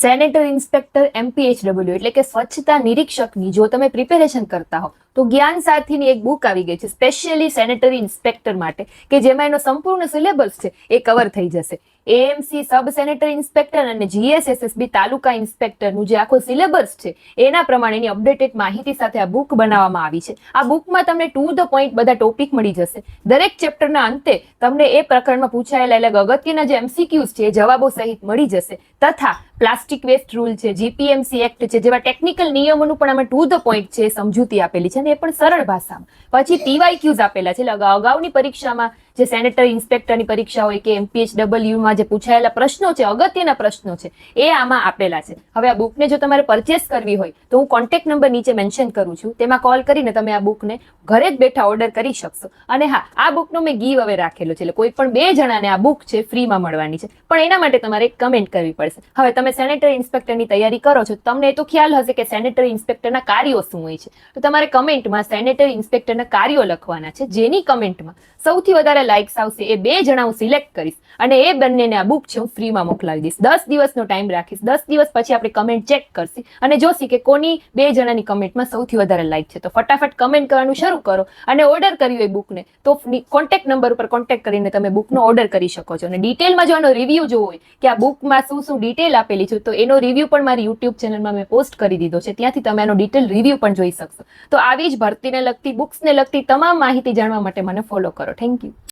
Sanitary inspector MPHW એટલે કે સ્વચ્છતા નિરીક્ષકની જો તમે પ્રિપેરેશન કરતા હો તો જ્ઞાન સાથીની એક બુક આવી ગઈ છે સ્પેશિયલી સેનેટરી ઇન્સ્પેક્ટર માટે કે જેમાં એનો સંપૂર્ણ સિલેબસ છે એ કવર થઈ જશે. AMC સબ સેનેટરી ઇન્સ્પેક્ટર અને GSSSB તાલુકા ઇન્સ્પેક્ટરનું જે આખો સિલેબસ છે એના પ્રમાણેની અપડેટેડ માહિતી સાથે આ બુક બનાવવામાં આવી છે. આ બુકમાં તમને ટુ ધ પોઈન્ટ બધા ટોપિક મળી જશે. દરેક ચેપ્ટરના અંતે તમને એ પ્રકરણમાં પૂછાયેલા એટલે અગત્યના જે MCQs છે એ જવાબો સહિત મળી જશે તથા પ્લાસ્ટિક વેસ્ટ રૂલ છે, GPMC એક્ટ છે જેવા ટેકનિકલ નિયમોનું પણ આમાં ટુ ધ પોઈન્ટ છે સમજૂતી આપેલી છે અને એ પણ સરળ ભાષામાં. પછી PYQs આપેલા છે એટલે અગાઉની પરીક્ષામાં જે સેનેટરી ઇન્સ્પેક્ટરની પરીક્ષા હોય કે MPHW માં જે પૂછાયેલા પ્રશ્નો છે અગત્યના પ્રશ્નો છે એ આમાં આપેલા છે. હવે આ બુકને જો તમારે પરચેસ કરવી હોય તો હું કોન્ટેક્ટ નંબર નીચે મેન્શન કરું છું, તેમાં કોલ કરીને તમે આ બુકને ઘરે જ બેઠા ઓર્ડર કરી શકશો. અને હા, આ બુકનો મેં ગીવ અવે રાખેલો છે એટલે કોઈ પણ 2 જણાને આ બુક છે ફ્રીમાં મળવાની છે, પણ એના માટે તમારે એક કમેન્ટ કરવી પડશે. હવે તમે સેનેટરી ઇન્સ્પેક્ટરની તૈયારી કરો છો તમને એ તો ખ્યાલ હશે કે સેનેટરી ઇન્સ્પેક્ટરના કાર્યો શું હોય છે, તો તમારે કમેન્ટમાં સેનેટરી ઇન્સ્પેક્ટરના કાર્યો લખવાના છે. જેની કમેન્ટમાં સૌથી વધારે લાઇક્સ આવશે એ 2 જણા હું સિલેક્ટ કરીશ અને એ બંનેને આ બુક છે હું ફ્રીમાં મોકલાવી દઈશ. 10 દિવસનો ટાઈમ રાખીશ. 10 દિવસ પછી આપણે કમેન્ટ ચેક કરશી અને જોશી કે કોની 2 જણાની કમેન્ટમાં સૌથી વધારે લાઇક છે. તો ફટાફટ કમેન્ટ કરવાનું શરૂ કરો અને ઓર્ડર કર્યું હોય બુકને તો કોન્ટેક્ટ નંબર ઉપર કોન્ટેક્ટ કરીને તમે બુકનો ઓર્ડર કરી શકો છો. અને ડિટેલમાં જો આનો રિવ્યૂ જોવો હોય કે આ બુકમાં શું શું ડિટેલ આપેલી છે તો એનો રિવ્યૂ પણ મારી યુટ્યુબ ચેનલમાં મેં પોસ્ટ કરી દીધો છે, ત્યાંથી તમે એનો ડિટેલ રિવ્યૂ પણ જોઈ શકશો. તો આવી જ ભરતીને લગતી બુક્સને લગતી તમામ માહિતી જાણવા માટે મને ફોલો કરો. Thank you.